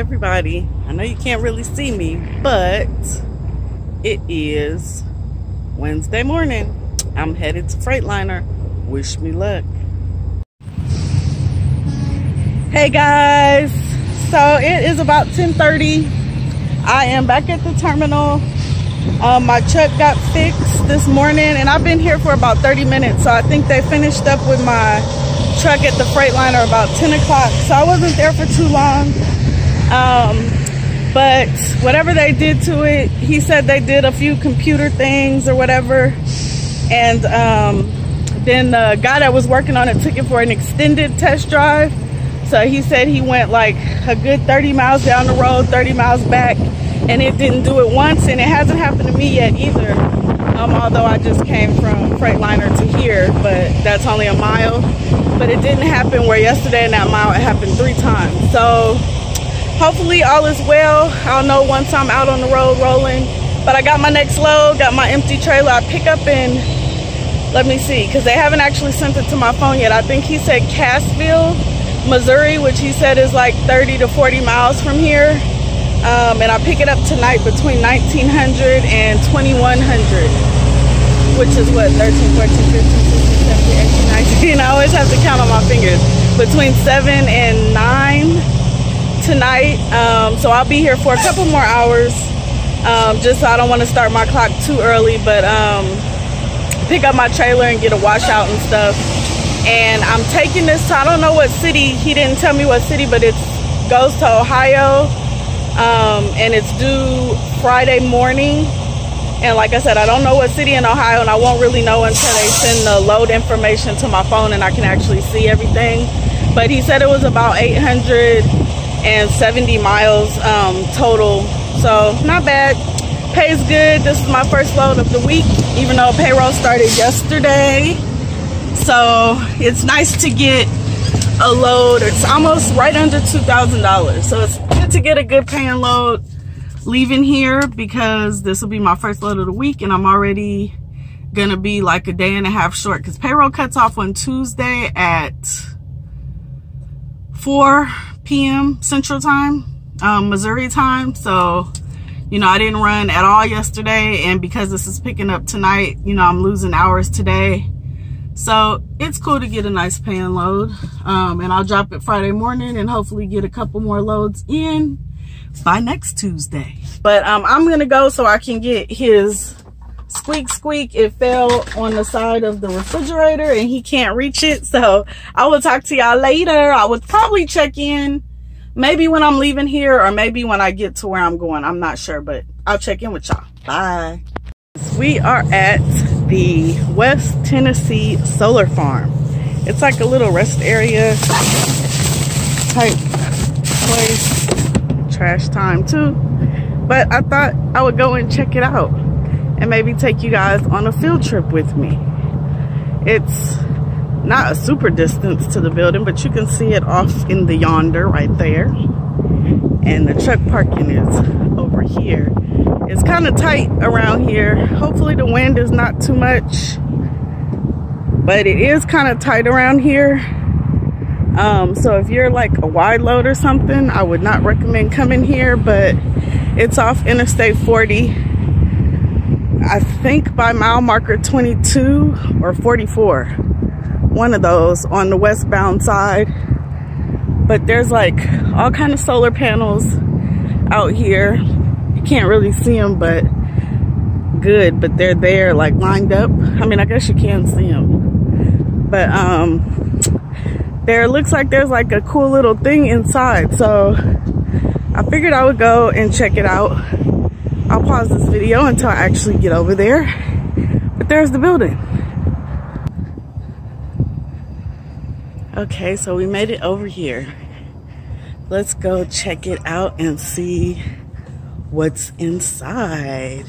everybody. I know you can't really see me, but it is Wednesday morning. I'm headed to Freightliner. Wish me luck. Hey guys, so it is about 10:30. I am back at the terminal. My truck got fixed this morning and I've been here for about 30 minutes. So I think they finished up with my truck at the Freightliner about 10 o'clock. So I wasn't there for too long. But whatever they did to it, he said they did a few computer things or whatever. And then the guy that was working on it took it for an extended test drive. So he said he went like a good 30 miles down the road, 30 miles back, and it didn't do it once, and it hasn't happened to me yet either. Although I just came from Freightliner to here, but that's only a mile. But it didn't happen where yesterday in that mile it happened 3 times. So hopefully all is well. I'll know once I'm out on the road rolling. But I got my next load, got my empty trailer. I pick up in, let me see, because they haven't actually sent it to my phone yet. I think he said Cassville, Missouri, which he said is like 30 to 40 miles from here. And I pick it up tonight between 1900 and 2100, which is what, 13, 14, 15, 16, 17, 18, 19. I always have to count on my fingers. Between 7 and 9 tonight. So I'll be here for a couple more hours, just so I don't want to start my clock too early, but pick up my trailer and get a washout and stuff. And I'm taking this to, I don't know what city, he didn't tell me what city, but it goes to Ohio, and it's due Friday morning. And like I said, I don't know what city in Ohio, and I won't really know until they send the load information to my phone and I can actually see everything. But he said it was about 870 miles total, so not bad. Pays good. This is my first load of the week, even though payroll started yesterday. So it's nice to get a load. It's almost right under $2,000. So it's good to get a good paying load leaving here, because this will be my first load of the week and I'm already gonna be like a day and a half short, because payroll cuts off on Tuesday at 4 p.m. Central Time, Missouri time. So, you know, I didn't run at all yesterday, and because this is picking up tonight, you know, I'm losing hours today. So it's cool to get a nice paying load, and I'll drop it Friday morning and hopefully get a couple more loads in by next Tuesday. But I'm gonna go so I can get his squeak squeak. It fell on the side of the refrigerator and he can't reach it. So I will talk to y'all later. I would probably check in maybe when I'm leaving here, or maybe when I get to where I'm going. I'm not sure, but I'll check in with y'all. Bye. We are at the West Tennessee Solar Farm. It's like a little rest area type place. Trash time too. But I thought I would go and check it out and maybe take you guys on a field trip with me. It's not a super distance to the building, but you can see it off in the yonder right there. And the truck parking is over here. It's kind of tight around here. Hopefully the wind is not too much, but it is kind of tight around here. So if you're like a wide load or something, I would not recommend coming here, but it's off Interstate 40. I think by mile marker 22 or 44. One of those on the westbound side. But there's like all kind of solar panels out here. You can't really see them, but good. But they're there, like lined up. I mean, I guess you can see them. But there looks like there's like a cool little thing inside. So I figured I would go and check it out. I'll pause this video until I actually get over there. But there's the building. Okay, so we made it over here. Let's go check it out and see what's inside.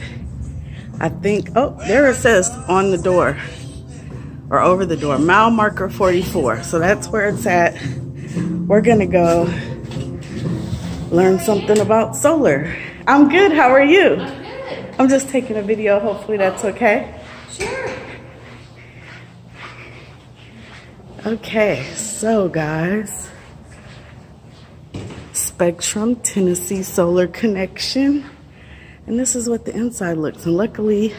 I think, oh, there it says on the door, or over the door, mile marker 44. So that's where it's at. We're gonna go learn something about solar. I'm good, how are you? I'm good. I'm just taking a video, hopefully that's okay. Sure. Okay, so guys, Spectrum Tennessee solar connection. And this is what the inside looks. And luckily,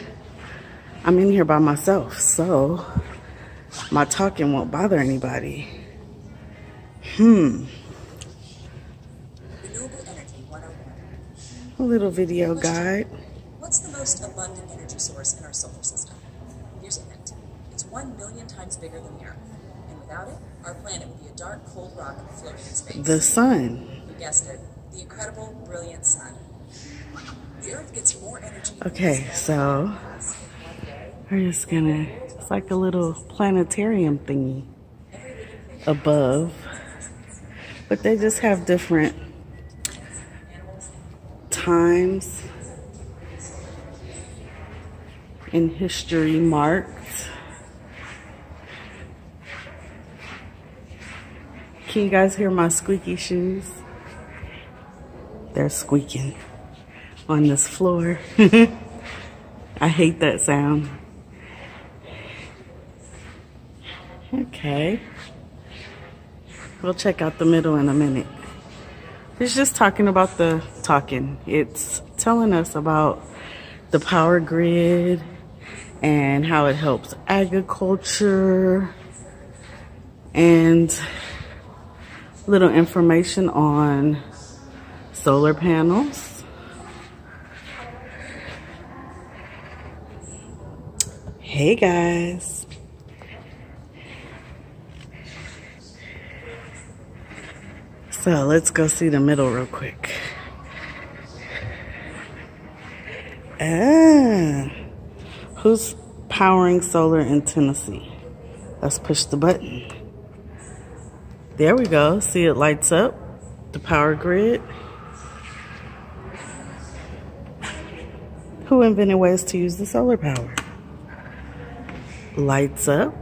I'm in here by myself, so my talking won't bother anybody. A little video guide. What's the most abundant energy source in our solar system? Here's a hint. It's 1 million times bigger than the Earth. And without it, our planet would be a dark, cold rock floating in space. The sun. You guessed it. The incredible, brilliant sun. The Earth gets more energy. Okay, so we're just gonna, it's like a little planetarium thingy above. But they just have different times in history marked. Can you guys hear my squeaky shoes? They're squeaking on this floor. I hate that sound. Okay. We'll check out the middle in a minute. It's just talking about it's telling us about the power grid and how it helps agriculture and little information on solar panels. Hey guys. So let's go see the middle real quick. Who's powering solar in Tennessee? Let's push the button. There we go. See, it lights up the power grid. Who invented ways to use the solar power? Lights up.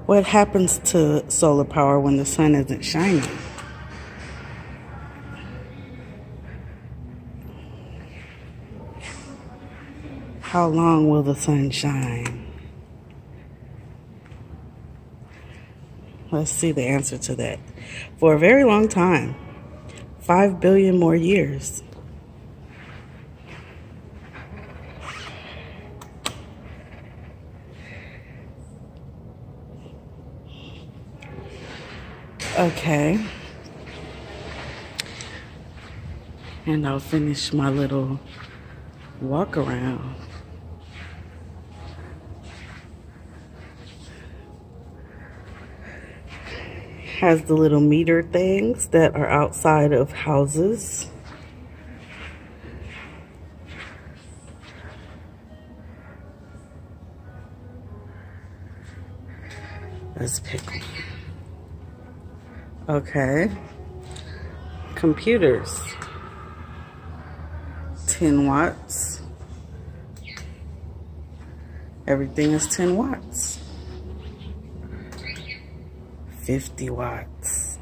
What happens to solar power when the sun isn't shining? How long will the sun shine? Let's see the answer to that. For a very long time. 5 billion more years. Okay. And I'll finish my little walk around. Has the little meter things that are outside of houses. Let's pick one. Okay. Computers. 10 watts. Everything is 10 watts. 50 watts.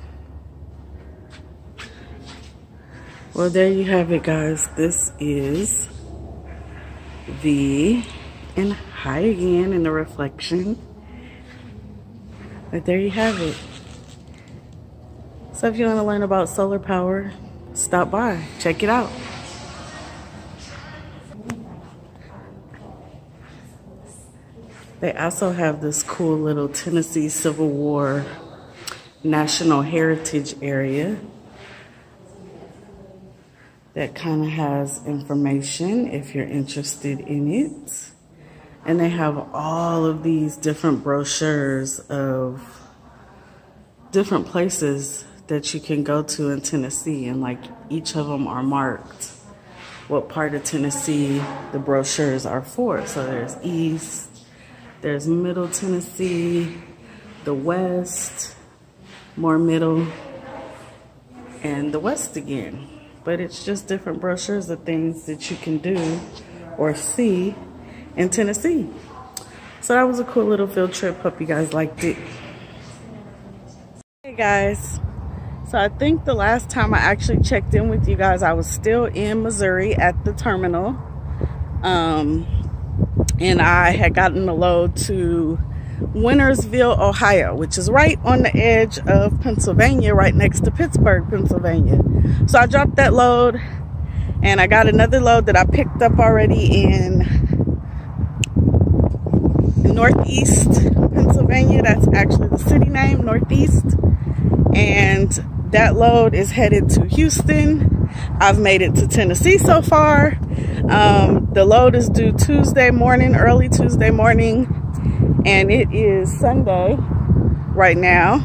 Well, there you have it, guys. This is and hi again in the reflection. But there you have it. So if you want to learn about solar power, stop by, check it out. They also have this cool little Tennessee Civil War National Heritage area that kind of has information if you're interested in it. And they have all of these different brochures of different places that you can go to in Tennessee, and like each of them are marked what part of Tennessee the brochures are for. So there's East, there's Middle Tennessee, the West, more middle, and the West again. But it's just different brochures of things that you can do or see in Tennessee. So that was a cool little field trip. Hope you guys liked it. Hey guys, so I think the last time I actually checked in with you guys, I was still in Missouri at the terminal. And I had gotten a load to Wintersville, Ohio, which is right on the edge of Pennsylvania, right next to Pittsburgh, Pennsylvania. So I dropped that load, and I got another load that I picked up already in Northeast Pennsylvania. That's actually the city name, Northeast. And that load is headed to Houston. I've made it to Tennessee so far. The load is due Tuesday morning, early Tuesday morning. And it is Sunday right now.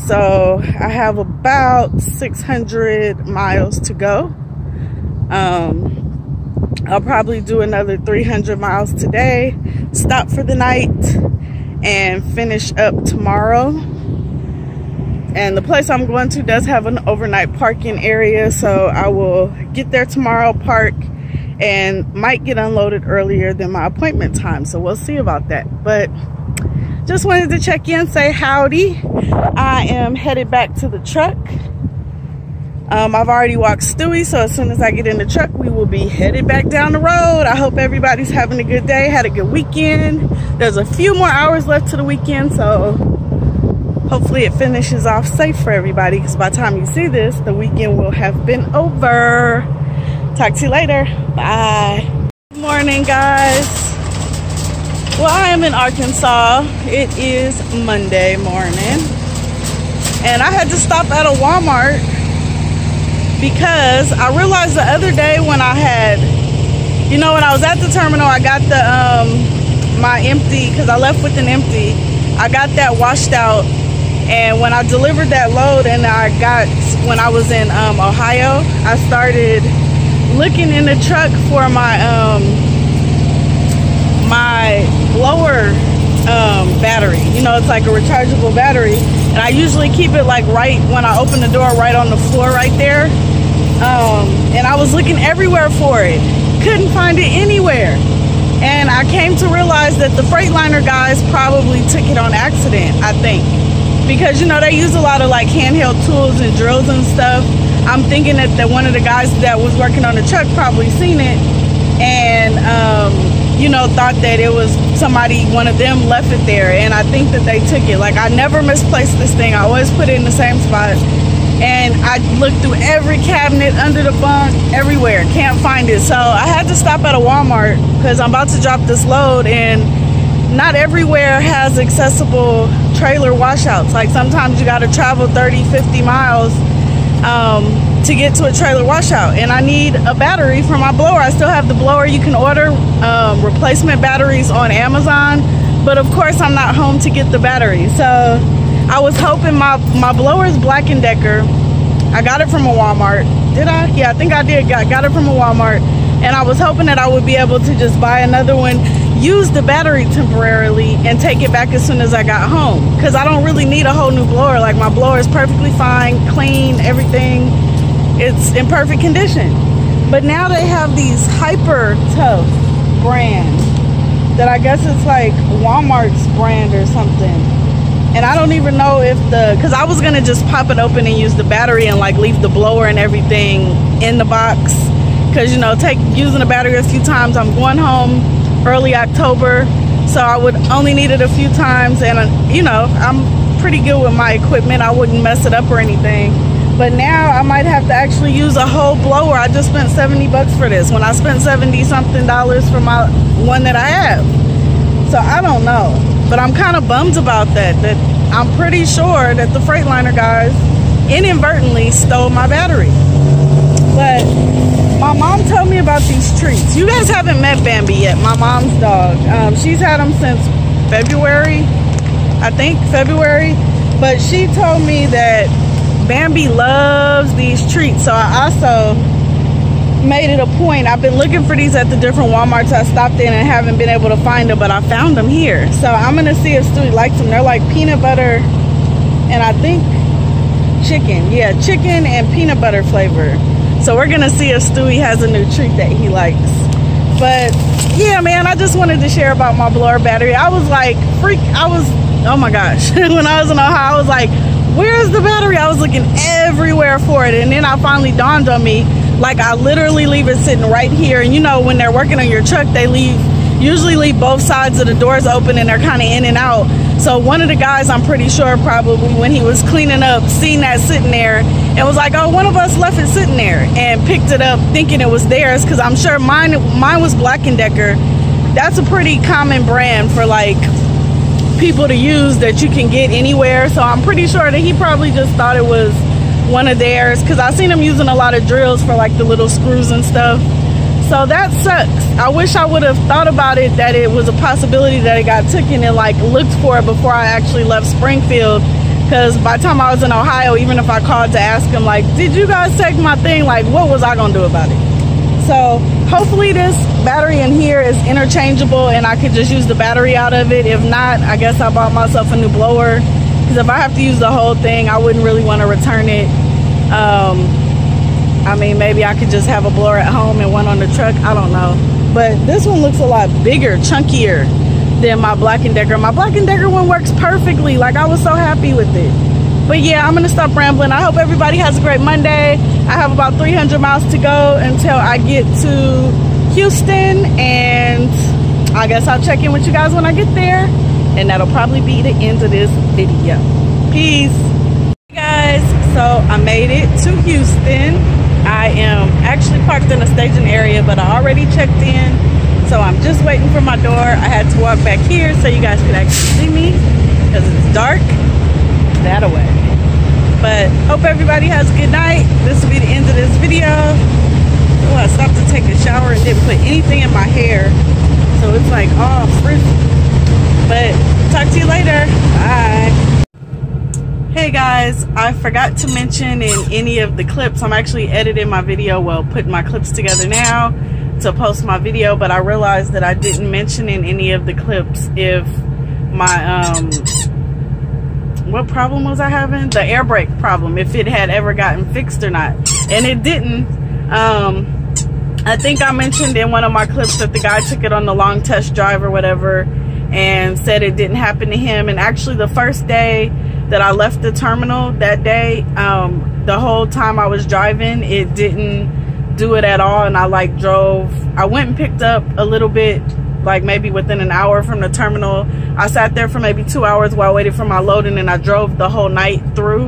So I have about 600 miles to go. I'll probably do another 300 miles today, stop for the night, and finish up tomorrow. And the place I'm going to does have an overnight parking area, so I will get there tomorrow, park, and might get unloaded earlier than my appointment time, so we'll see about that. But just wanted to check in, say howdy. I am headed back to the truck. I've already walked Stewie, so as soon as I get in the truck, we will be headed back down the road. I hope everybody's having a good day, had a good weekend. There's a few more hours left to the weekend, so hopefully it finishes off safe for everybody, because by the time you see this, the weekend will have been over. Talk to you later. Bye. Good morning, guys. Well, I am in Arkansas. It is Monday morning, and I had to stop at a Walmart because I realized the other day when I had, you know, when I was at the terminal, I got the my empty, because I left with an empty. I got that washed out, and when I delivered that load, and when I was in Ohio, I started looking in the truck for my my blower battery. You know, it's like a rechargeable battery, and I usually keep it like right when I open the door, right on the floor right there. And I was looking everywhere for it, couldn't find it anywhere, and I came to realize that the Freightliner guys probably took it on accident, I think, because, you know, they use a lot of like handheld tools and drills and stuff. I'm thinking that one of the guys that was working on the truck probably seen it, and you know, thought that it was somebody, one of them left it there, and I think that they took it. Like, I never misplaced this thing. I always put it in the same spot, and I looked through every cabinet, under the bunk, everywhere, can't find it. So I had to stop at a Walmart because I'm about to drop this load, and not everywhere has accessible trailer washouts. Like, sometimes you got to travel 30-50 miles to get to a trailer washout, and I need a battery for my blower. I still have the blower. You can order replacement batteries on Amazon, but of course I'm not home to get the battery. So I was hoping my blower is Black & Decker. I got it from a Walmart. Did I? Yeah, I think I did. Got it from a Walmart, and I was hoping that I would be able to just buy another one, use the battery temporarily, and take it back as soon as I got home, because I don't really need a whole new blower. Like, my blower is perfectly fine, clean, everything. It's in perfect condition. But now they have these Hyper Tough brands that I guess it's like Walmart's brand or something, and I don't even know if because I was gonna just pop it open and use the battery and like leave the blower and everything in the box, because, you know, using the battery a few times. I'm going home early October, so I would only need it a few times, and you know, I'm pretty good with my equipment. I wouldn't mess it up or anything. But now I might have to actually use a whole blower. I just spent 70 bucks for this, when I spent 70-something dollars for my one that I have. So I don't know, but I'm kind of bummed about that I'm pretty sure that the Freightliner guys inadvertently stole my battery. But my mom told me about these treats. You guys haven't met Bambi yet, my mom's dog. She's had them since February, I think, February. But she told me that Bambi loves these treats, so I also made it a point. I've been looking for these at the different Walmarts I stopped in and haven't been able to find them, but I found them here. So I'm gonna see if Stewie likes them. They're like peanut butter and I think chicken. Yeah, chicken and peanut butter flavor. So we're gonna see if Stewie has a new treat that he likes. But yeah, man, I just wanted to share about my blower battery. I was like, oh my gosh. When I was in Ohio, I was like, where's the battery? I was looking everywhere for it, and then I finally dawned on me, like, I literally leave it sitting right here. And you know, when they're working on your truck, they leave usually leave both sides of the doors open and they're kind of in and out. So one of the guys, I'm pretty sure probably when he was cleaning up, seen that sitting there and was like, oh, one of us left it sitting there, and picked it up thinking it was theirs, because I'm sure mine was Black & Decker. That's a pretty common brand for like people to use that you can get anywhere. So I'm pretty sure that he probably just thought it was one of theirs, because I seen him using a lot of drills for like the little screws and stuff. So that sucks. I wish I would have thought about it, that it was a possibility that it got taken, and like looked for it before I actually left Springfield. Because by the time I was in Ohio, even if I called to ask him like, did you guys take my thing, like what was I gonna do about it? So hopefully this battery in here is interchangeable and I could just use the battery out of it. If not, I guess I bought myself a new blower, because if I have to use the whole thing, I wouldn't really want to return it. I mean, maybe I could just have a blower at home and one on the truck. I don't know. But this one looks a lot bigger, chunkier than my Black & Decker. My Black & Decker one works perfectly. Like, I was so happy with it. But yeah, I'm going to stop rambling. I hope everybody has a great Monday. I have about 300 miles to go until I get to Houston. And I guess I'll check in with you guys when I get there. And that'll probably be the end of this video. Peace. Hey guys, so I made it to Houston. I am actually parked in a staging area, but I already checked in, so I'm just waiting for my door. I had to walk back here so you guys could actually see me, because it's dark that way. But hope everybody has a good night. This will be the end of this video. Oh, I stopped to take a shower and didn't put anything in my hair, so it's like all frizzy. But talk to you later. Bye. Hey guys, I forgot to mention in any of the clips, I'm actually editing my video, well, putting my clips together now to post my video, but I realized that I didn't mention in any of the clips if my, what problem was I having? The air brake problem, if it had ever gotten fixed or not. And it didn't. I think I mentioned in one of my clips that the guy took it on the long test drive or whatever and said it didn't happen to him. And actually the first day that I left the terminal that day, the whole time I was driving, it didn't do it at all. And I like I went and picked up a little bit, like maybe within an hour from the terminal. I sat there for maybe 2 hours while I waited for my loading, and I drove the whole night through,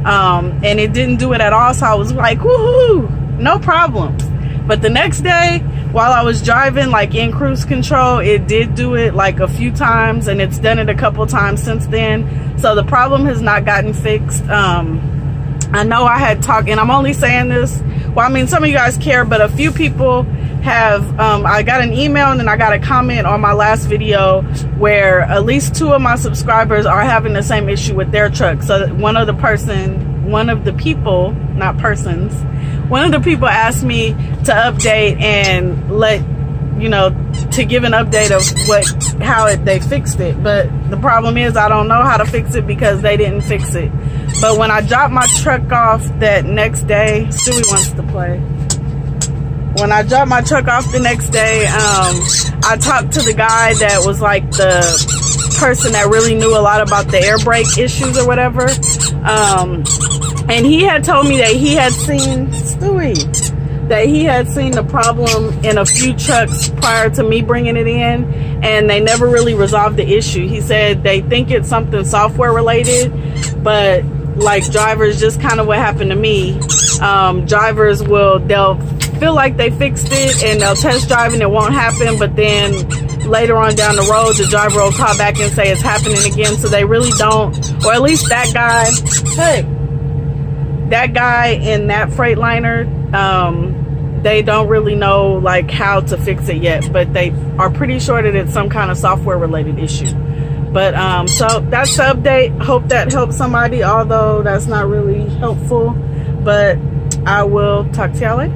and it didn't do it at all. So I was like, woohoo, no problems. But the next day, while I was driving like in cruise control, it did do it like a few times, and it's done it a couple times since then. So the problem has not gotten fixed. I know I had talked, and I'm only saying this, well, I mean, some of you guys care, but a few people have, I got an email and then I got a comment on my last video where at least 2 of my subscribers are having the same issue with their truck. So one of the people asked me to update and let, you know, to give an update of how they fixed it. But the problem is I don't know how to fix it because they didn't fix it. But when I dropped my truck off that next day, Stewie wants to play. When I dropped my truck off the next day, I talked to the guy that was like the person that really knew a lot about the air brake issues or whatever. And he had told me that he had seen the problem in a few trucks prior to me bringing it in, and they never really resolved the issue. He said they think it's something software related, but like drivers, just kind of what happened to me, drivers they'll feel like they fixed it and they'll test drive and it won't happen, but then later on down the road the driver will call back and say it's happening again. So they really don't, or at least that guy in that Freightliner, they don't really know like how to fix it yet, but they are pretty sure that it's some kind of software related issue. But so that's the update. Hope that helps somebody, although that's not really helpful. But I will talk to y'all later.